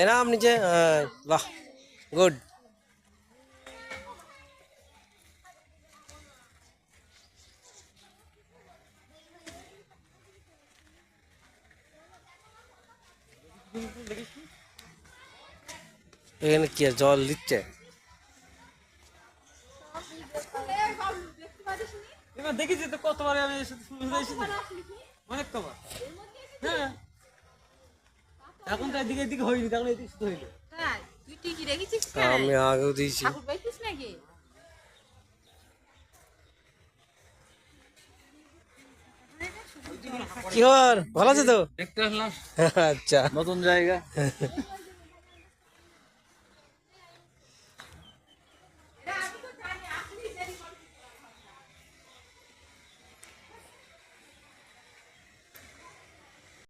নাম নিচে, বাহ, গুড। এখানে কি জল দিচ্ছে? এবার দেখেছি তো কতবার আমি অনেক কবার। হ্যাঁ এখন তো এদিকে এদিকে হয়নি, তখন এদিকে শুধু হইলো। আমি আগেও দিয়েছি। কি হর ভালো আছে তো? দেখতে আসলাম আচ্ছা নতুন জায়গা।